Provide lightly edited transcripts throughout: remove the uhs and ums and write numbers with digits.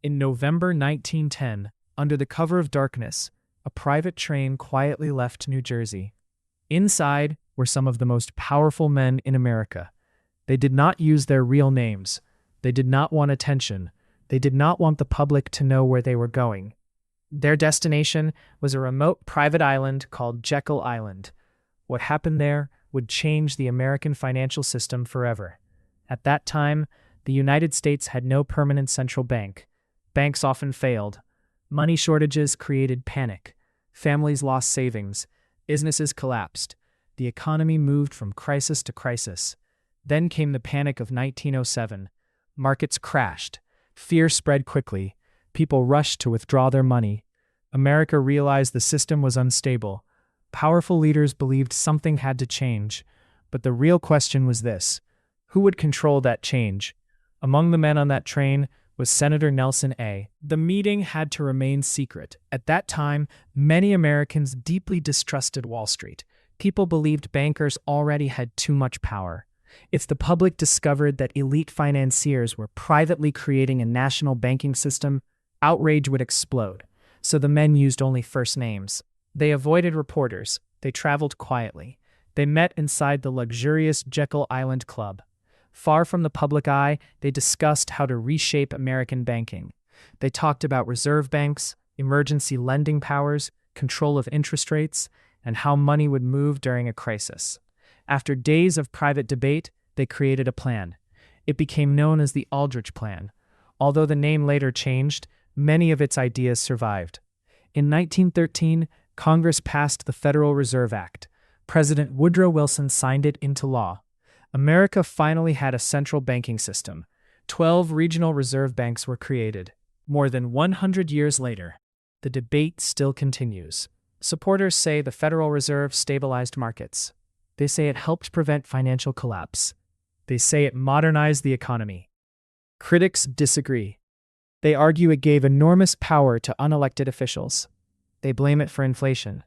In November 1910, under the cover of darkness, a private train quietly left New Jersey. Inside were some of the most powerful men in America. They did not use their real names. They did not want attention. They did not want the public to know where they were going. Their destination was a remote private island called Jekyll Island. What happened there would change the American financial system forever. At that time, the United States had no permanent central bank. Banks often failed. Money shortages created panic. Families lost savings. Businesses collapsed. The economy moved from crisis to crisis. Then came the panic of 1907. Markets crashed. Fear spread quickly. People rushed to withdraw their money. America realized the system was unstable. Powerful leaders believed something had to change. But the real question was this: who would control that change? Among the men on that train was Senator Nelson A. The meeting had to remain secret. At that time, many Americans deeply distrusted Wall Street. People believed bankers already had too much power. If the public discovered that elite financiers were privately creating a national banking system, outrage would explode. So the men used only first names. They avoided reporters. They traveled quietly. They met inside the luxurious Jekyll Island Club. Far from the public eye, they discussed how to reshape American banking. They talked about reserve banks, emergency lending powers, control of interest rates, and how money would move during a crisis. After days of private debate, they created a plan. It became known as the Aldrich Plan. Although the name later changed, many of its ideas survived. In 1913, Congress passed the Federal Reserve Act. President Woodrow Wilson signed it into law. America finally had a central banking system. 12 regional reserve banks were created. More than 100 years later, the debate still continues. Supporters say the Federal Reserve stabilized markets. They say it helped prevent financial collapse. They say it modernized the economy. Critics disagree. They argue it gave enormous power to unelected officials. They blame it for inflation.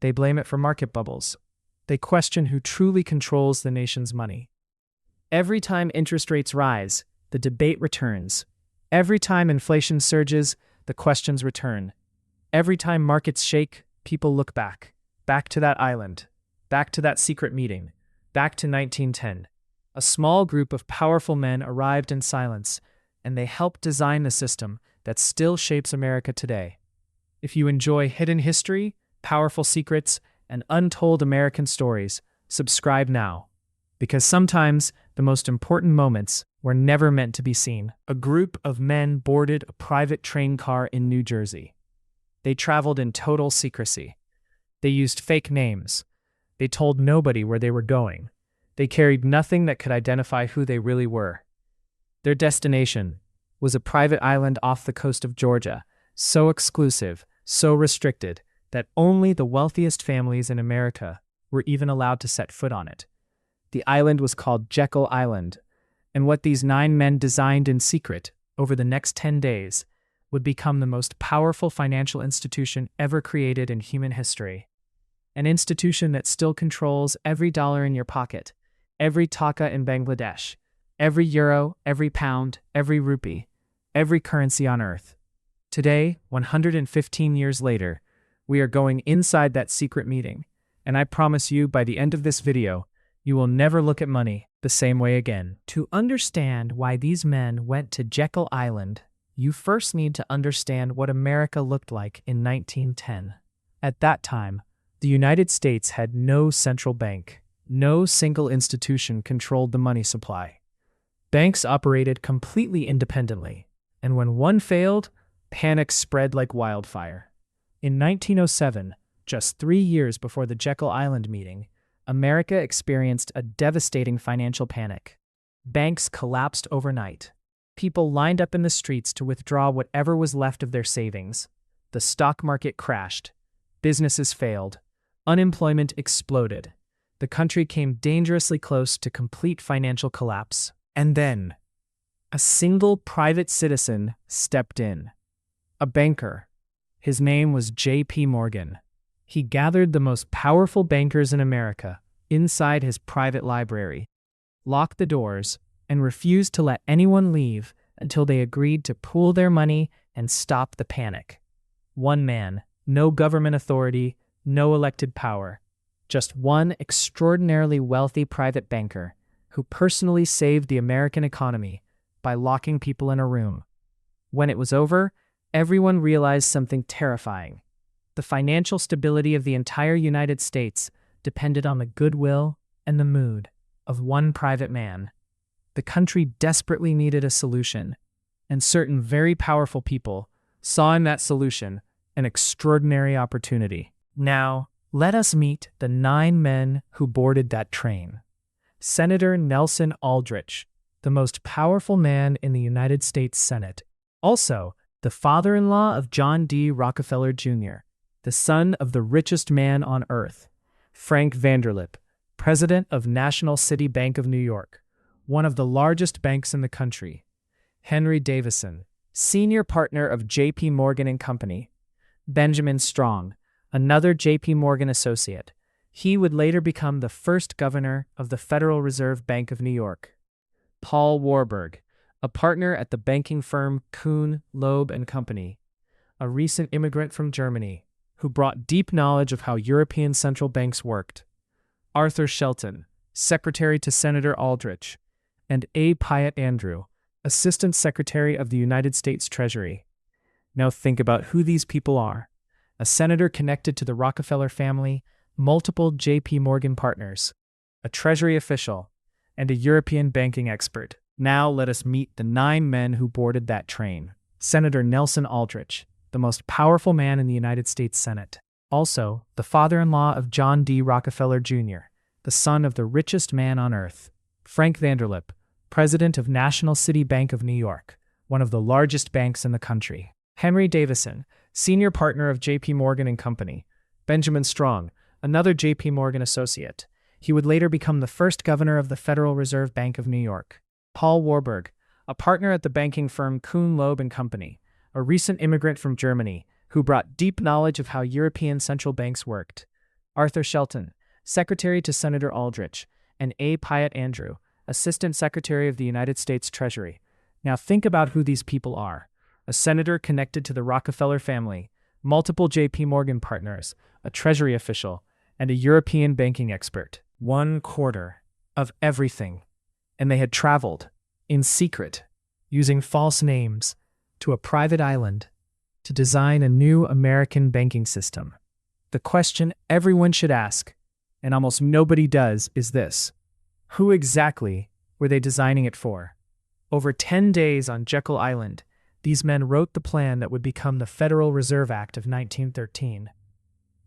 They blame it for market bubbles. They question who truly controls the nation's money. Every time interest rates rise, the debate returns. Every time inflation surges, the questions return. Every time markets shake, people look back to that island, back to that secret meeting, back to 1910. A small group of powerful men arrived in silence, and they helped design the system that still shapes America today. If you enjoy hidden history, powerful secrets, and untold American stories, subscribe now. Because sometimes the most important moments were never meant to be seen. A group of men boarded a private train car in New Jersey. They traveled in total secrecy. They used fake names. They told nobody where they were going. They carried nothing that could identify who they really were. Their destination was a private island off the coast of Georgia, so exclusive, so restricted, that only the wealthiest families in America were even allowed to set foot on it. The island was called Jekyll Island, and what these 9 men designed in secret over the next 10 days would become the most powerful financial institution ever created in human history. An institution that still controls every dollar in your pocket, every taka in Bangladesh, every euro, every pound, every rupee, every currency on earth. Today, 115 years later, we are going inside that secret meeting, and I promise you by the end of this video, you will never look at money the same way again. To understand why these men went to Jekyll Island, you first need to understand what America looked like in 1910. At that time, the United States had no central bank. No single institution controlled the money supply. Banks operated completely independently, and when one failed, panic spread like wildfire. In 1907, just 3 years before the Jekyll Island meeting, America experienced a devastating financial panic. Banks collapsed overnight. People lined up in the streets to withdraw whatever was left of their savings. The stock market crashed. Businesses failed. Unemployment exploded. The country came dangerously close to complete financial collapse. And then, a single private citizen stepped in. A banker. His name was J.P. Morgan. He gathered the most powerful bankers in America inside his private library, locked the doors, and refused to let anyone leave until they agreed to pool their money and stop the panic. One man, no government authority, no elected power, just one extraordinarily wealthy private banker who personally saved the American economy by locking people in a room. When it was over, everyone realized something terrifying. The financial stability of the entire United States depended on the goodwill and the mood of one private man. The country desperately needed a solution, and certain very powerful people saw in that solution an extraordinary opportunity. Now, let us meet the 9 men who boarded that train. Senator Nelson Aldrich, the most powerful man in the United States Senate. Also, the father-in-law of John D. Rockefeller Jr., the son of the richest man on earth. Frank Vanderlip, president of National City Bank of New York, one of the largest banks in the country. Henry Davison, senior partner of J.P. Morgan and Company. Benjamin Strong, another J.P. Morgan associate. He would later become the first governor of the Federal Reserve Bank of New York. Paul Warburg, a partner at the banking firm Kuhn, Loeb and Company, a recent immigrant from Germany who brought deep knowledge of how European central banks worked. Arthur Shelton, secretary to Senator Aldrich, and A. Pyatt Andrew, Assistant Secretary of the United States Treasury. Now think about who these people are. A senator connected to the Rockefeller family, multiple J.P. Morgan partners, a Treasury official, and a European banking expert. Now let us meet the 9 men who boarded that train. Senator Nelson Aldrich, the most powerful man in the United States Senate. Also, the father-in-law of John D. Rockefeller Jr., the son of the richest man on earth. Frank Vanderlip, president of National City Bank of New York, one of the largest banks in the country. Henry Davison, senior partner of J.P. Morgan and Company. Benjamin Strong, another J.P. Morgan associate. He would later become the first governor of the Federal Reserve Bank of New York. Paul Warburg, a partner at the banking firm Kuhn, Loeb and Company, a recent immigrant from Germany who brought deep knowledge of how European central banks worked. Arthur Shelton, secretary to Senator Aldrich, and A. Pyatt Andrew, Assistant Secretary of the United States Treasury. Now think about who these people are. A senator connected to the Rockefeller family, multiple J.P. Morgan partners, a Treasury official, and a European banking expert. 1/4 of everything. And they had traveled, in secret, using false names, to a private island to design a new American banking system. The question everyone should ask, and almost nobody does, is this: who exactly were they designing it for? Over 10 days on Jekyll Island, these men wrote the plan that would become the Federal Reserve Act of 1913.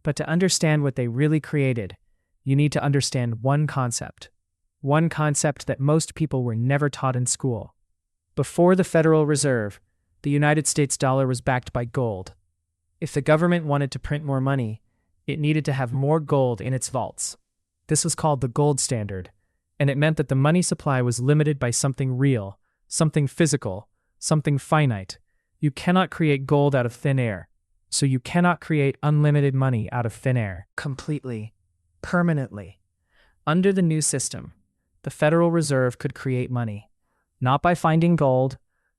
But to understand what they really created, you need to understand one concept that most people were never taught in school. Before the Federal Reserve, the United States dollar was backed by gold. If the government wanted to print more money, it needed to have more gold in its vaults. This was called the gold standard, and it meant that the money supply was limited by something real, something physical, something finite. You cannot create gold out of thin air, so you cannot create unlimited money out of thin air. Completely, permanently. Under the new system, the Federal Reserve could create money, not by finding gold,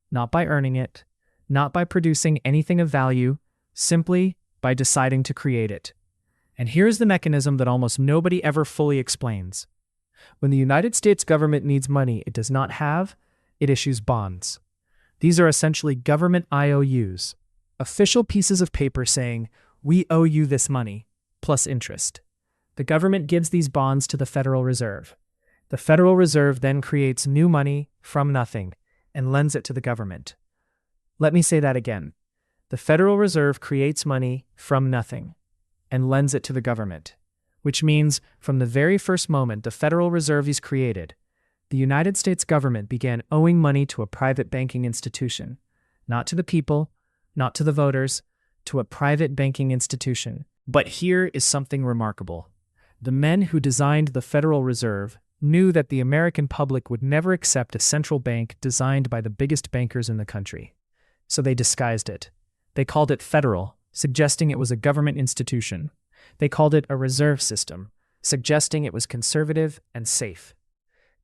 not by earning it, not by producing anything of value, simply by deciding to create it. And here's the mechanism that almost nobody ever fully explains. When the United States government needs money it does not have, it issues bonds. These are essentially government IOUs, official pieces of paper saying, "We owe you this money," plus interest. The government gives these bonds to the Federal Reserve. The Federal Reserve then creates new money from nothing and lends it to the government. Let me say that again. The Federal Reserve creates money from nothing and lends it to the government, which means from the very first moment the Federal Reserve is created, the United States government began owing money to a private banking institution, not to the people, not to the voters, to a private banking institution. But here is something remarkable. The men who designed the Federal Reserve knew that the American public would never accept a central bank designed by the biggest bankers in the country. So they disguised it. They called it federal, suggesting it was a government institution. They called it a reserve system, suggesting it was conservative and safe.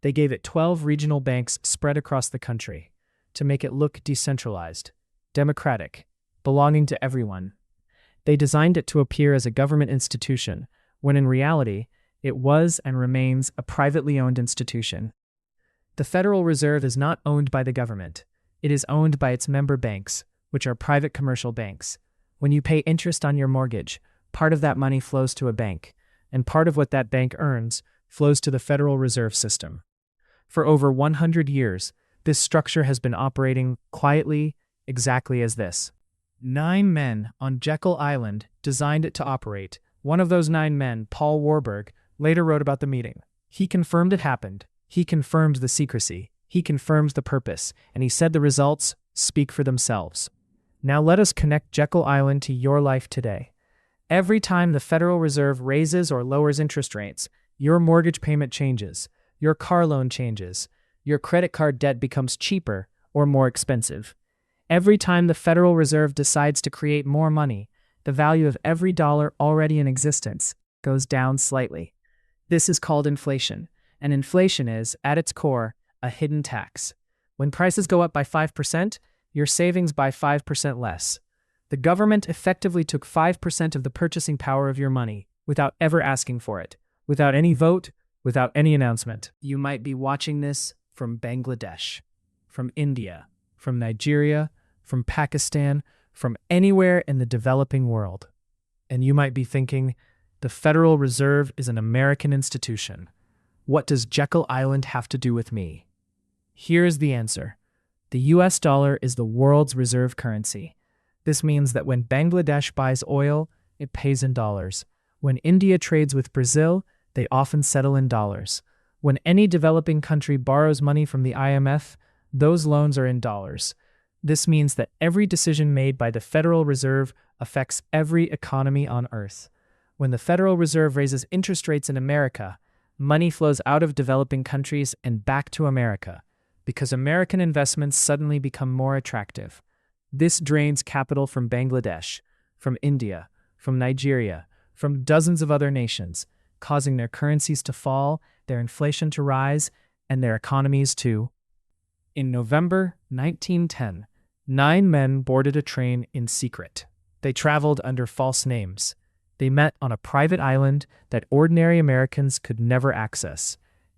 They gave it 12 regional banks spread across the country. to make it look decentralized, democratic, belonging to everyone. They designed it to appear as a government institution, when in reality, it was and remains a privately owned institution. The Federal Reserve is not owned by the government. It is owned by its member banks, which are private commercial banks. When you pay interest on your mortgage, part of that money flows to a bank, and part of what that bank earns flows to the Federal Reserve System. For over 100 years, this structure has been operating quietly, exactly as this. 9 men on Jekyll Island designed it to operate. One of those 9 men, Paul Warburg, later wrote about the meeting. He confirmed it happened. He confirmed the secrecy. He confirmed the purpose, and he said the results speak for themselves. Now let us connect Jekyll Island to your life today. Every time the Federal Reserve raises or lowers interest rates, your mortgage payment changes, your car loan changes, your credit card debt becomes cheaper or more expensive. Every time the Federal Reserve decides to create more money, the value of every dollar already in existence goes down slightly. This is called inflation, and inflation is, at its core, a hidden tax. When prices go up by 5%, your savings by 5% less. The government effectively took 5% of the purchasing power of your money without ever asking for it, without any vote, without any announcement. You might be watching this from Bangladesh, from India, from Nigeria, from Pakistan, from anywhere in the developing world. And you might be thinking, the Federal Reserve is an American institution. What does Jekyll Island have to do with me? Here's the answer. The US dollar is the world's reserve currency. This means that when Bangladesh buys oil, it pays in dollars. When India trades with Brazil, they often settle in dollars. When any developing country borrows money from the IMF, those loans are in dollars. This means that every decision made by the Federal Reserve affects every economy on Earth. When the Federal Reserve raises interest rates in America, money flows out of developing countries and back to America, because American investments suddenly become more attractive. This drains capital from Bangladesh, from India, from Nigeria, from dozens of other nations, causing their currencies to fall, their inflation to rise, and their economies to. In November 1910, 9 men boarded a train in secret. They traveled under false names. They met on a private island that ordinary Americans could never access.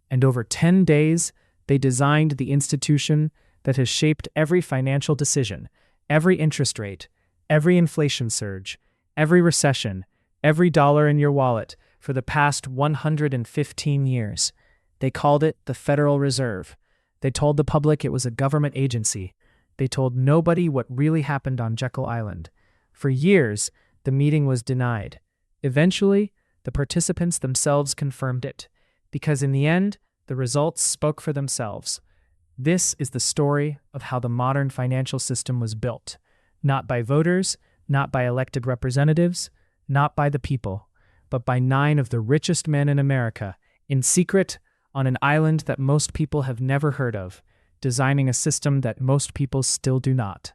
And over 10 days, they designed the institution that has shaped every financial decision, every interest rate, every inflation surge, every recession, every dollar in your wallet for the past 115 years. They called it the Federal Reserve. They told the public it was a government agency. They told nobody what really happened on Jekyll Island. For years, the meeting was denied. Eventually, the participants themselves confirmed it, because in the end, the results spoke for themselves. This is the story of how the modern financial system was built, not by voters, not by elected representatives, not by the people, but by 9 of the richest men in America, in secret, on an island that most people have never heard of, designing a system that most people still do not.